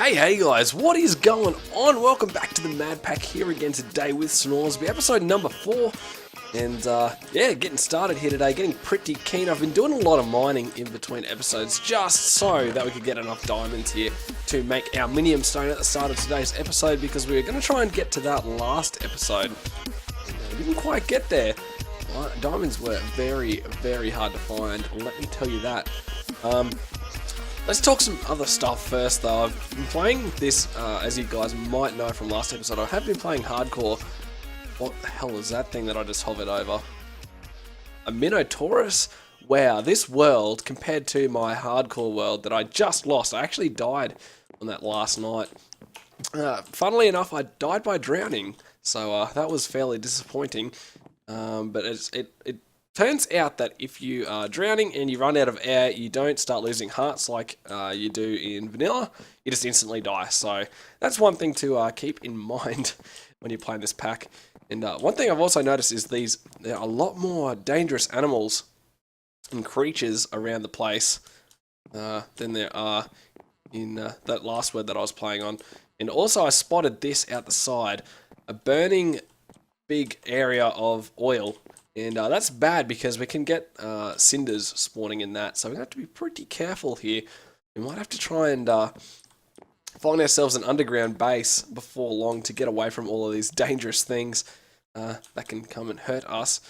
Hey guys, what is going on? Welcome back to the MadPack here again today with Snoresby, episode number 4. And yeah, getting started here today, getting pretty keen. I've been doing a lot of mining in between episodes just so that we could get enough diamonds here to make our minium stone at the start of today's episode, because we were going to try and get to that last episode. We didn't quite get there. Diamonds were very, very hard to find, let me tell you that. Let's talk some other stuff first though. I've been playing this, as you guys might know from last episode, I have been playing hardcore. What the hell is that thing that I just hovered over? A Minotaurus? Wow, this world compared to my hardcore world that I just lost. I actually died on that last night. Funnily enough, I died by drowning, so that was fairly disappointing. But it turns out that if you are drowning and you run out of air, you don't start losing hearts like you do in vanilla. You just instantly die. So that's one thing to keep in mind when you're playing this pack. And one thing I've also noticed is there are a lot more dangerous animals and creatures around the place than there are in that last word that I was playing on. And also I spotted this out the side, a burning big area of oil. And that's bad because we can get cinders spawning in that. So we're going to have to be pretty careful here. We might have to try and find ourselves an underground base before long to get away from all of these dangerous things that can come and hurt us.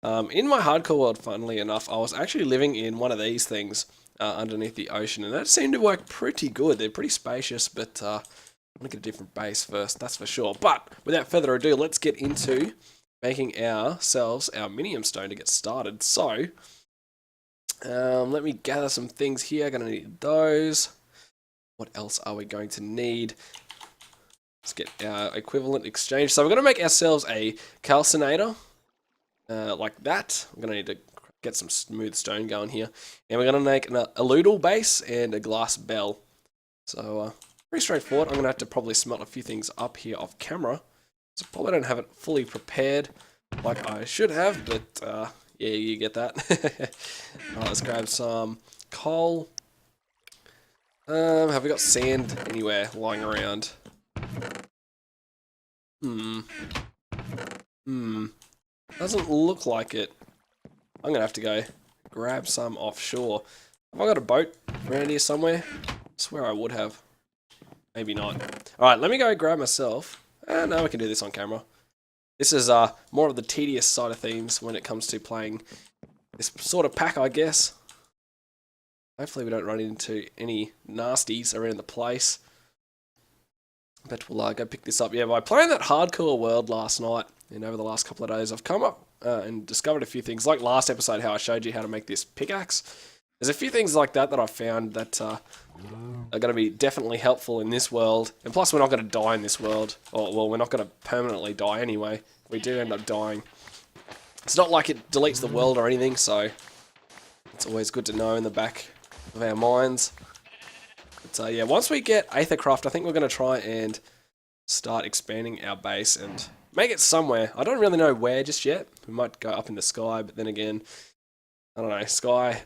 In my hardcore world, funnily enough, I was actually living in one of these things underneath the ocean. And that seemed to work pretty good. They're pretty spacious, but I'm going to get a different base first, that's for sure. But without further ado, let's get into making ourselves our minium stone to get started. So, let me gather some things here. Gonna need those. What else are we going to need? Let's get our equivalent exchange. So we're gonna make ourselves a calcinator, like that. I'm gonna need to get some smooth stone going here, and we're gonna make a aludal base and a glass bell. So pretty straightforward. I'm gonna have to probably smelt a few things up here off camera. So probably don't have it fully prepared like I should have, but yeah, you get that. Alright, let's grab some coal. Have we got sand anywhere lying around? Doesn't look like it. I'm gonna have to go grab some offshore. Have I got a boat around here somewhere? I swear I would have. Maybe not. Alright, let me go grab myself. No, we can do this on camera. This is more of the tedious side of things when it comes to playing this sort of pack, I guess. Hopefully we don't run into any nasties around the place. But we'll go pick this up. Yeah, by playing that hardcore world last night and over the last couple of days, I've come up and discovered a few things. Like last episode, how I showed you how to make this pickaxe. There's a few things like that I found that are going to be definitely helpful in this world. And plus, we're not going to die in this world. Or, well, we're not going to permanently die anyway. If we do end up dying. It's not like it deletes the world or anything, so it's always good to know in the back of our minds. But yeah, once we get Aethercraft, I think we're going to try and start expanding our base and make it somewhere. I don't really know where just yet. We might go up in the sky, but then again, I don't know, sky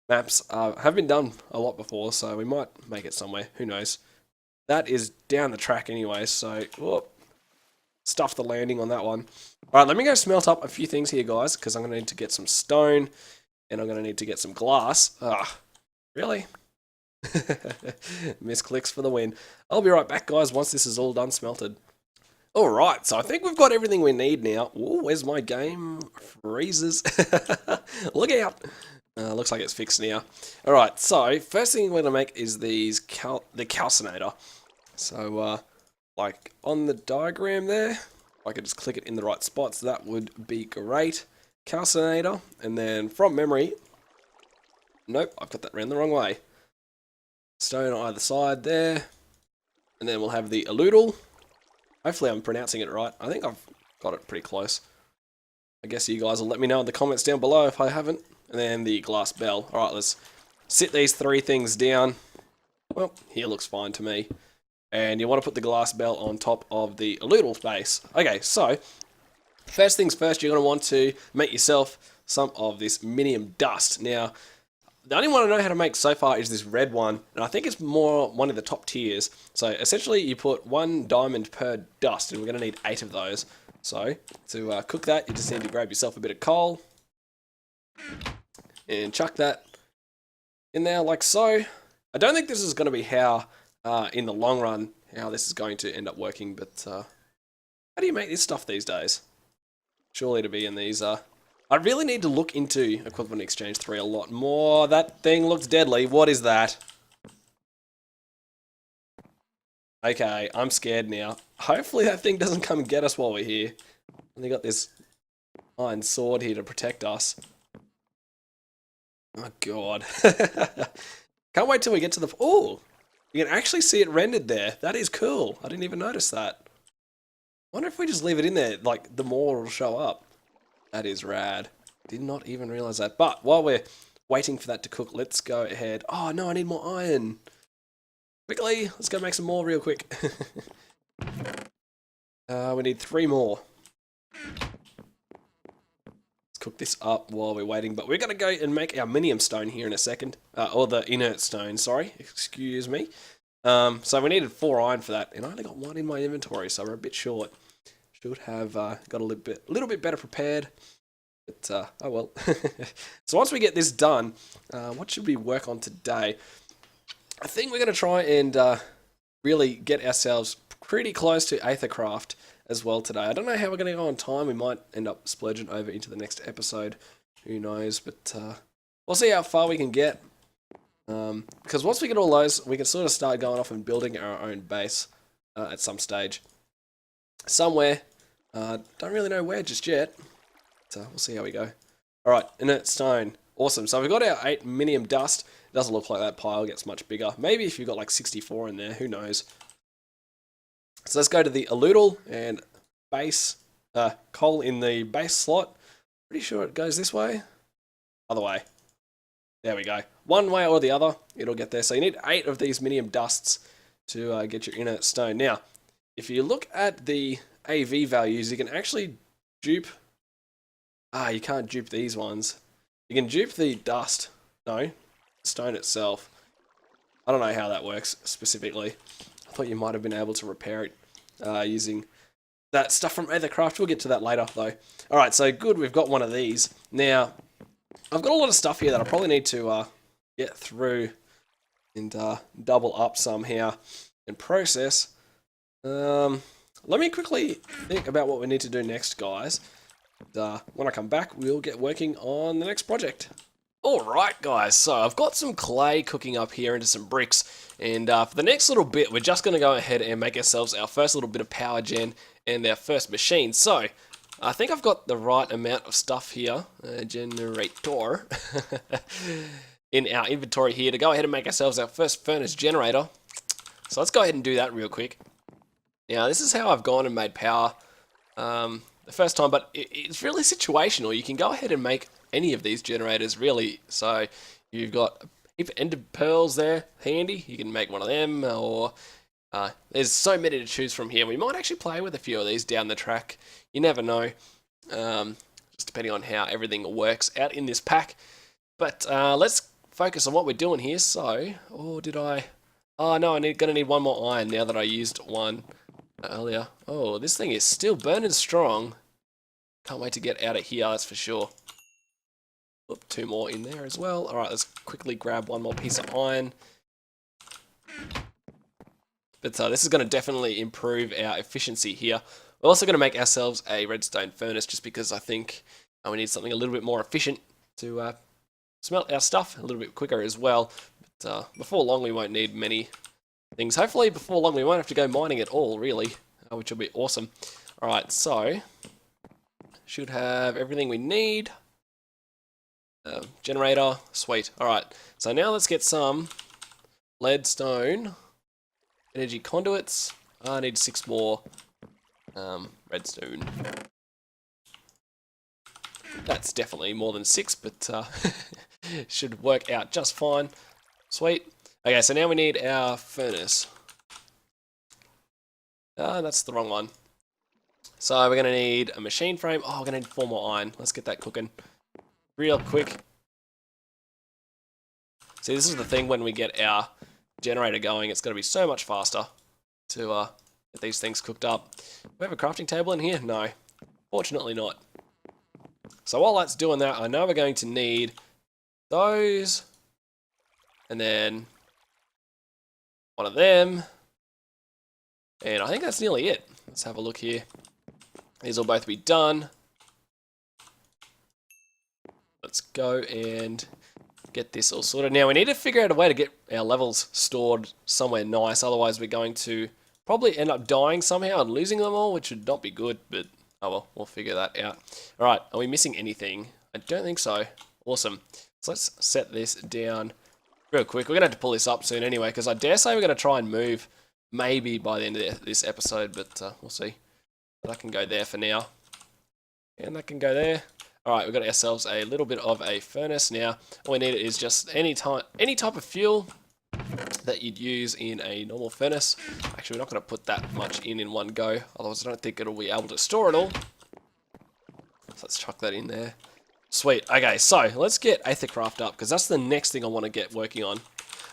maps have been done a lot before, so we might make it somewhere. Who knows? That is down the track anyway, so whoop, stuff the landing on that one. Alright, let me go smelt up a few things here, guys, because I'm going to need to get some stone, and I'm going to need to get some glass. Really? Misclicks for the win. I'll be right back, guys, once this is all done smelted. Alright, so I think we've got everything we need now. Ooh, where's my game? Freezes. Look out! Looks like it's fixed now. Alright, so first thing we're going to make is the calcinator. So, like on the diagram there, if I could just click it in the right spots, that would be great. Calcinator, and then from memory, nope, I've got that around the wrong way. Stone on either side there, and then we'll have the aludal. Hopefully I'm pronouncing it right. I think I've got it pretty close. I guess you guys will let me know in the comments down below if I haven't. And then the glass bell. Alright, let's sit these three things down. Well, here looks fine to me. And you want to put the glass bell on top of the aludal base. Okay, so first things first, you're going to want to make yourself some of this minium dust. Now, the only one I know how to make so far is this red one, and I think it's more one of the top tiers. So essentially you put 1 diamond per dust, and we're going to need 8 of those. So to cook that, you just need to grab yourself a bit of coal and chuck that in there like so. I don't think this is going to be how, in the long run, how this is going to end up working, but how do you make this stuff these days? Surely to be in these, I really need to look into Equivalent Exchange 3 a lot more. That thing looks deadly. What is that? Okay, I'm scared now. Hopefully that thing doesn't come and get us while we're here. And they got this iron sword here to protect us. Oh god. Can't wait till we get to the... Oh! You can actually see it rendered there. That is cool. I didn't even notice that. Wonder if we just leave it in there, like, the more will show up. That is rad. Did not even realize that. But while we're waiting for that to cook, let's go ahead. Oh no, I need more iron. Quickly, let's go make some more real quick. We need 3 more. Let's cook this up while we're waiting. But we're going to go and make our minium stone here in a second. Or the inert stone, sorry. Excuse me. So we needed 4 iron for that. And I only got 1 in my inventory, so we're a bit short. Should have got a little bit better prepared. But, oh well. So once we get this done, what should we work on today? I think we're going to try and really get ourselves pretty close to Aethercraft as well today. I don't know how we're going to go on time. We might end up splurging over into the next episode. Who knows? But we'll see how far we can get. Because once we get all those, we can sort of start going off and building our own base at some stage. Somewhere. Don't really know where just yet. So we'll see how we go. Alright, inert stone. Awesome. So we've got our 8 minium dust. It doesn't look like that pile gets much bigger. Maybe if you've got like 64 in there, who knows. So let's go to the aludel and base, coal in the base slot. Pretty sure it goes this way. Other way. There we go. One way or the other, it'll get there. So you need 8 of these minium dusts to get your inert stone. Now, if you look at the AV values, you can actually dupe... you can't dupe these ones. You can dupe the dust. No, stone itself. I don't know how that works specifically. I thought you might have been able to repair it using that stuff from Aethercraft. We'll get to that later though. Alright, so good, we've got one of these. Now, I've got a lot of stuff here that I probably need to get through and double up somehow and process. Let me quickly think about what we need to do next, guys. When I come back, we'll get working on the next project. Alright guys, so I've got some clay cooking up here into some bricks, and for the next little bit, we're just going to go ahead and make ourselves our first little bit of power gen and our first machine. So, I think I've got the right amount of stuff here, generator, in our inventory here to go ahead and make ourselves our first furnace generator. So let's go ahead and do that real quick. Now, this is how I've gone and made power the first time, but it's really situational. You can go ahead and make any of these generators, really. So you've got a heap of ender pearls there handy. You can make one of them, or there's so many to choose from here. We might actually play with a few of these down the track. You never know, just depending on how everything works out in this pack. But let's focus on what we're doing here. So, oh no, I'm gonna need 1 more iron now that I used 1 earlier. Oh, this thing is still burning strong. Can't wait to get out of here, that's for sure. Put 2 more in there as well. Alright, let's quickly grab 1 more piece of iron. But this is going to definitely improve our efficiency here. We're also going to make ourselves a redstone furnace, just because I think we need something a little bit more efficient to smelt our stuff a little bit quicker as well. But before long, we won't need many things. Hopefully, before long, we won't have to go mining at all, really, which will be awesome. Alright, so should have everything we need. Generator, sweet. Alright, so now let's get some leadstone, energy conduits. I need 6 more redstone. That's definitely more than 6, but should work out just fine. Sweet. Okay, so now we need our furnace. That's the wrong one. So we're going to need a machine frame. Oh, we're going to need 4 more iron. Let's get that cooking real quick. See, this is the thing when we get our generator going, it's going to be so much faster to get these things cooked up. Do we have a crafting table in here? No. Fortunately not. So while that's doing that, I know we're going to need those. And then one of them. And I think that's nearly it. Let's have a look here. These will both be done. Let's go and get this all sorted. Now we need to figure out a way to get our levels stored somewhere nice. Otherwise we're going to probably end up dying somehow and losing them all, which would not be good. But oh well, we'll figure that out. All right, are we missing anything? I don't think so. Awesome. So let's set this down real quick. We're going to have to pull this up soon anyway, because I dare say we're going to try and move maybe by the end of this episode, but we'll see. That can go there for now. And that can go there. Alright, we've got ourselves a little bit of a furnace now. All we need is just any type of fuel that you'd use in a normal furnace. Actually, we're not going to put that much in one go, otherwise I don't think it'll be able to store it all. So let's chuck that in there. Sweet. Okay, so let's get Aethercraft up, because that's the next thing I want to get working on.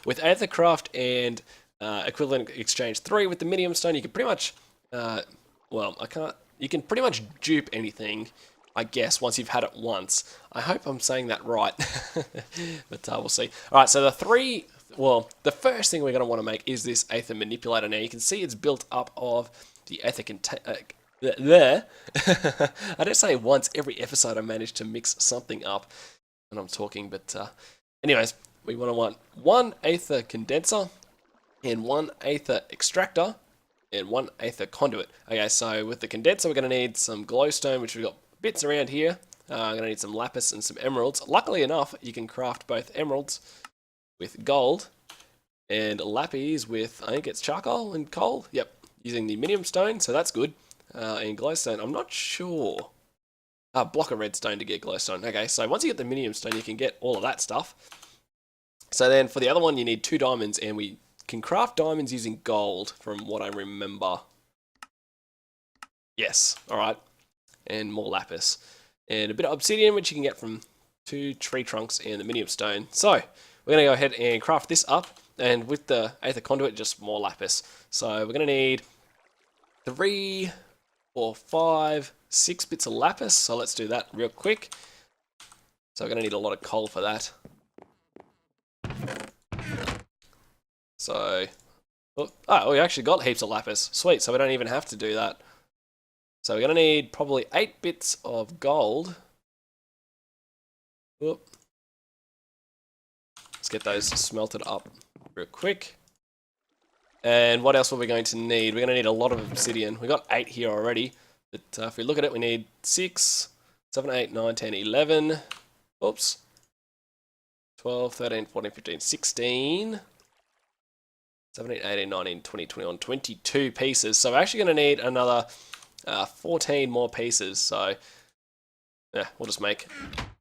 With Aethercraft and Equivalent Exchange 3 with the Minium Stone, you can pretty much, you can pretty much dupe anything, I guess, once you've had it once. I hope I'm saying that right, but we'll see. Alright, so the first thing we're going to want to make is this Aether Manipulator. Now, you can see it's built up of the Aether there. I don't say once every episode I manage to mix something up when I'm talking, but anyways, we want one Aether Condenser, and one Aether Extractor, and one Aether Conduit. Okay, so with the condenser we're going to need some glowstone, which we've got bits around here. I'm going to need some lapis and some emeralds. Luckily enough, you can craft both emeralds with gold, and lapis with, I think it's charcoal and coal. Yep, using the Minium Stone, so that's good. And glowstone, I'm not sure. Block of redstone to get glowstone. Okay, so once you get the Minium Stone, you can get all of that stuff. So then for the other one, you need 2 diamonds, and we can craft diamonds using gold, from what I remember. Yes, alright. And more lapis. And a bit of obsidian, which you can get from 2 tree trunks and the Minium Stone. So, we're going to go ahead and craft this up, and with the Aether Conduit, just more lapis. So, we're going to need 3, 4, 5, 6 bits of lapis, so let's do that real quick. So, we're going to need a lot of coal for that. So, we actually got heaps of lapis. Sweet, so we don't even have to do that. So we're going to need probably 8 bits of gold. Let's get those smelted up real quick. And what else are we going to need? We're going to need a lot of obsidian. We got 8 here already. But if we look at it, we need 6, 7, 8, 9, 10, 11. Oops. 12, 13, 14, 15, 16. 17, 18, 19, 20, 21, 22 pieces. So we're actually going to need another 14 more pieces. So, yeah, we'll just make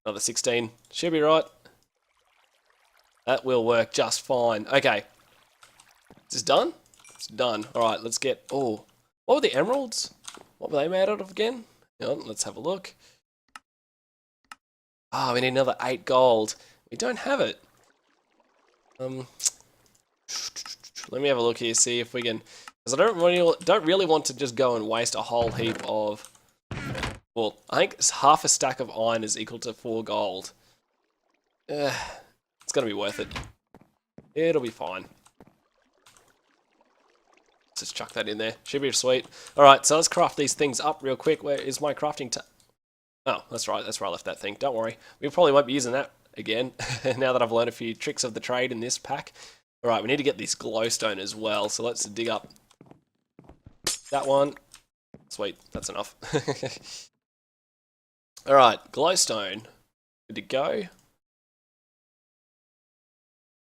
another 16. Should be right. That will work just fine. Okay. Is this done? It's done. Alright, let's get... Oh, what were the emeralds? What were they made out of again? Hang on, let's have a look. We need another 8 gold. We don't have it. Let me have a look here, see if we can... Because I don't really want to just go and waste a whole heap of... Well, I think half a stack of iron is equal to 4 gold. It's going to be worth it. It'll be fine. Let's just chuck that in there. Should be sweet. Alright, so let's craft these things up real quick. Where is my crafting Oh, that's right. That's where I left that thing. Don't worry. We probably won't be using that again, now that I've learned a few tricks of the trade in this pack. Alright, we need to get this glowstone as well, so let's dig up that one. Sweet, that's enough. Alright, glowstone. Good to go.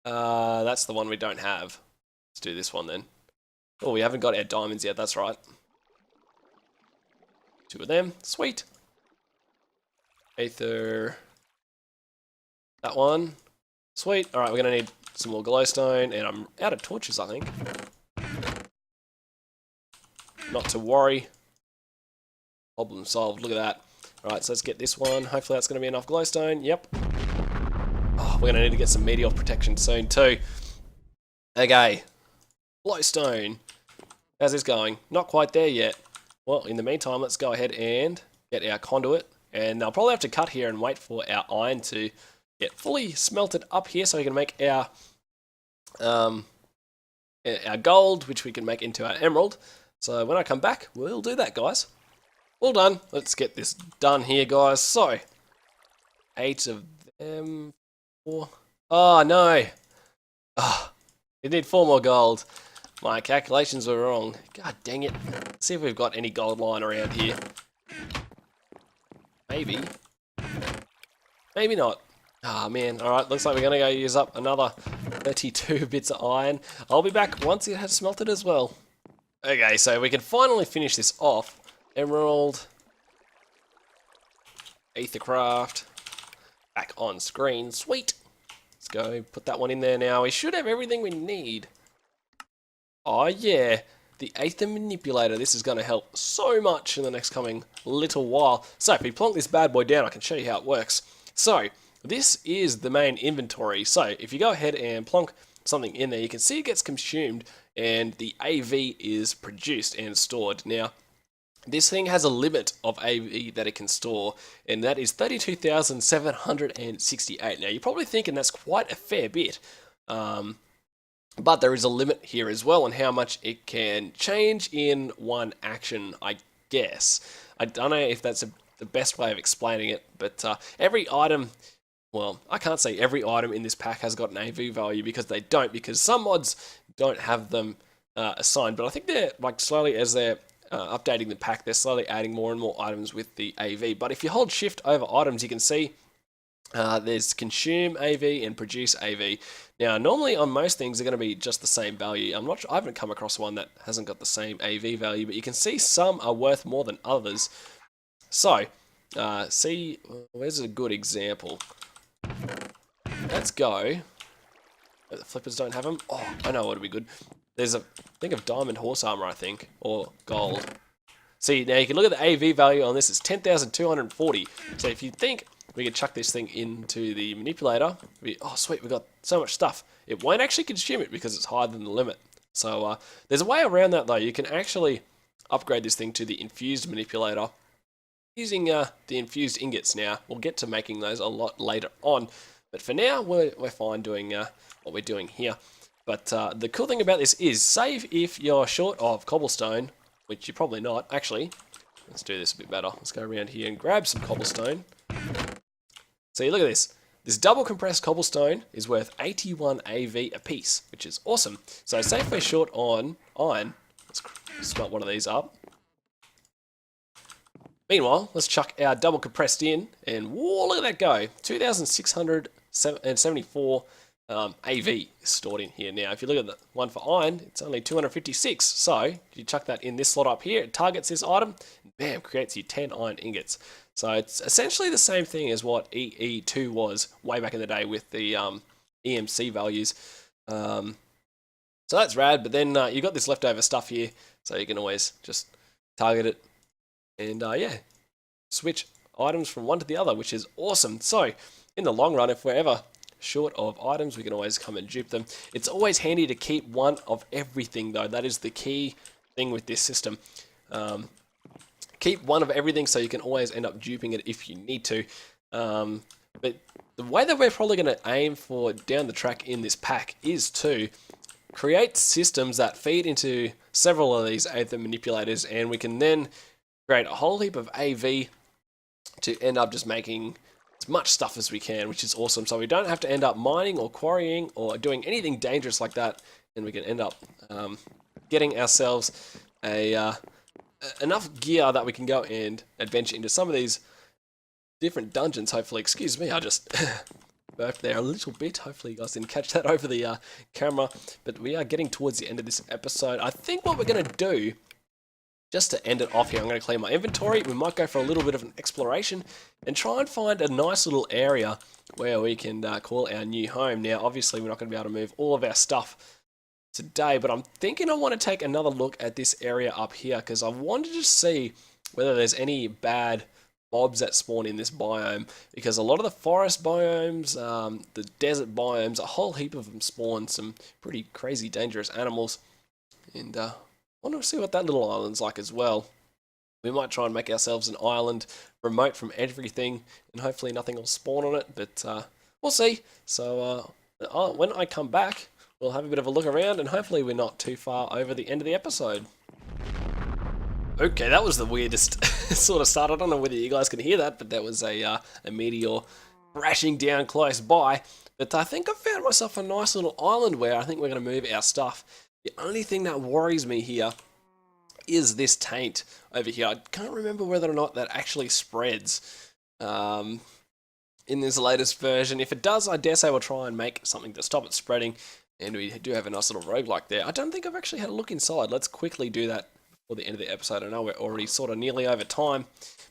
That's the one we don't have. Let's do this one then. Oh, we haven't got our diamonds yet, that's right. 2 of them, sweet. Aether. That one. Sweet. Alright, we're going to need some more glowstone, and I'm out of torches, I think. Not to worry. Problem solved, look at that. Alright, so let's get this one. Hopefully that's going to be enough glowstone. Yep. Oh, we're going to need to get some meteor protection soon too. Okay. Glowstone. How's this going? Not quite there yet. Well, in the meantime, let's go ahead and get our conduit. And I'll probably have to cut here and wait for our iron to get fully smelted up here so we can make our gold, which we can make into our emerald. So when I come back, we'll do that, guys. All done. Let's get this done here, guys. So, 8 of them. 4. Oh, no. Oh, we need 4 more gold. My calculations were wrong. God dang it. Let's see if we've got any gold lying around here. Maybe. Maybe not. Ah, man. Alright, looks like we're going to go use up another 32 bits of iron. I'll be back once it has smelted as well. Okay, so we can finally finish this off. Emerald. Aethercraft. Back on screen. Sweet. Let's go put that one in there now. We should have everything we need. Oh yeah, the Aether Manipulator. This is going to help so much in the next coming little while. So if we plonk this bad boy down, I can show you how it works. So this is the main inventory. So if you go ahead and plonk something in there, you can see it gets consumed and the AV is produced and stored. Now, this thing has a limit of AV that it can store, and that is 32,768. Now, you're probably thinking that's quite a fair bit. But there is a limit here as well on how much it can change in one action, I guess. I don't know if that's the best way of explaining it, but every item, well, I can't say every item in this pack has got an AV value because they don't, because some mods don't have them assigned, but I think they're, like, slowly as they're updating the pack, they're slowly adding more and more items with the AV. But if you hold shift over items, you can see there's consume AV and produce AV. Now, normally on most things, they're going to be just the same value. I'm not sure, I haven't come across one that hasn't got the same AV value, but you can see some are worth more than others. So, see, where's a good example? Let's go. The flippers don't have them. Oh, I know what would be good. There's think of diamond horse armor, I think, or gold. See, now you can look at the AV value on this. It's 10,240. So if you think we could chuck this thing into the manipulator, oh sweet, we've got so much stuff. It won't actually consume it because it's higher than the limit. So there's a way around that though. You can actually upgrade this thing to the infused manipulator using the infused ingots. Now, we'll get to making those a lot later on. But for now, we're fine doing what we're doing here. But the cool thing about this is, say if you're short of cobblestone, which you're probably not. Actually, let's do this a bit better. Let's go around here and grab some cobblestone. So you look at this. This double compressed cobblestone is worth 81 AV a piece, which is awesome. So say if we're short on iron, let's smelt one of these up. Meanwhile, let's chuck our double compressed in, and whoa, look at that go. 2,674 AV is stored in here. Now, if you look at the one for iron, it's only 256. So, you chuck that in this slot up here, it targets this item, and bam, creates you 10 iron ingots. So, it's essentially the same thing as what EE2 was way back in the day with the EMC values. So, that's rad, but then you've got this leftover stuff here, so you can always just target it and, yeah, switch items from one to the other, which is awesome. So, in the long run, if we're ever short of items, we can always come and dupe them. It's always handy to keep one of everything though. That is the key thing with this system. Keep one of everything so you can always end up duping it if you need to. But the way that we're probably going to aim for down the track in this pack is to create systems that feed into several of these Aether manipulators, and we can then create a whole heap of AV to end up just making as much stuff as we can, which is awesome. So we don't have to end up mining or quarrying or doing anything dangerous like that, and we can end up getting ourselves enough gear that we can go and adventure into some of these different dungeons, hopefully. Excuse me, I just burped there a little bit. Hopefully you guys didn't catch that over the camera, but we are getting towards the end of this episode. I think what we're going to do, just to end it off here, I'm going to clear my inventory. We might go for a little bit of an exploration and try and find a nice little area where we can call our new home. Now, obviously, we're not going to be able to move all of our stuff today, but I'm thinking I want to take another look at this area up here because I wanted to see whether there's any bad mobs that spawn in this biome, because a lot of the forest biomes, the desert biomes, a whole heap of them spawn some pretty crazy dangerous animals. And I want to see what that little island's like as well. We might try and make ourselves an island remote from everything, and hopefully nothing will spawn on it, but we'll see. So when I come back, we'll have a bit of a look around, and hopefully we're not too far over the end of the episode. Okay, that was the weirdest sort of start. I don't know whether you guys can hear that, but that was a meteor crashing down close by. But I think I found myself a nice little island where I think we're going to move our stuff. The only thing that worries me here is this taint over here. I can't remember whether or not that actually spreads in this latest version. If it does, I dare say we'll try and make something to stop it spreading. And we do have a nice little roguelike there. I don't think I've actually had a look inside. Let's quickly do that before the end of the episode. I know we're already sort of nearly over time,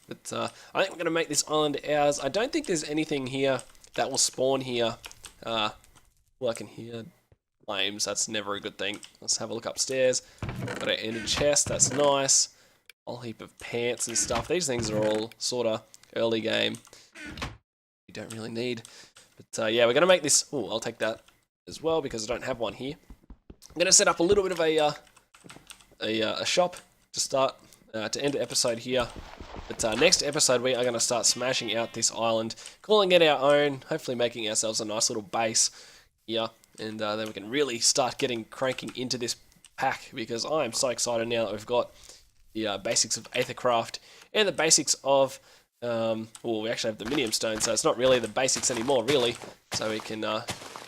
but I think we're going to make this island ours. I don't think there's anything here that will spawn here. Well, I can hear flames. That's never a good thing. Let's have a look upstairs. Got our ended chest. That's nice. Whole heap of pants and stuff. These things are all sort of early game. You don't really need. But yeah, we're going to make this. Oh, I'll take that as well because I don't have one here. I'm going to set up a little bit of a shop to start to end the episode here. But next episode we are going to start smashing out this island, calling it our own, hopefully making ourselves a nice little base here, and then we can really start cranking into this pack, because I am so excited now that we've got the basics of Aethercraft and the basics of well, we actually have the Minium Stone, so it's not really the basics anymore, really. So we can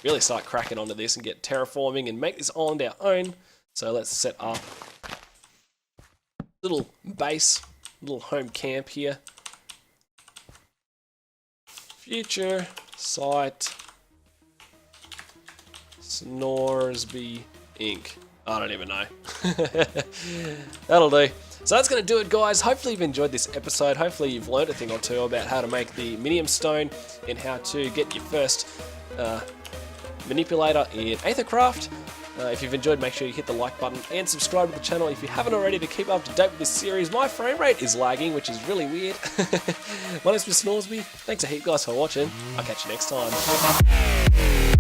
really start cracking onto this and get terraforming and make this island our own. So let's set up a little base, little home camp here. Future site Snoresby Inc. I don't even know. That'll do. So that's going to do it, guys. Hopefully you've enjoyed this episode. Hopefully you've learned a thing or two about how to make the Minium Stone and how to get your first manipulator in Aethercraft. If you've enjoyed, make sure you hit the like button and subscribe to the channel if you haven't already to keep up to date with this series. My frame rate is lagging, which is really weird. My name's Mr. Snoresby. Thanks a heap, guys, for watching. I'll catch you next time.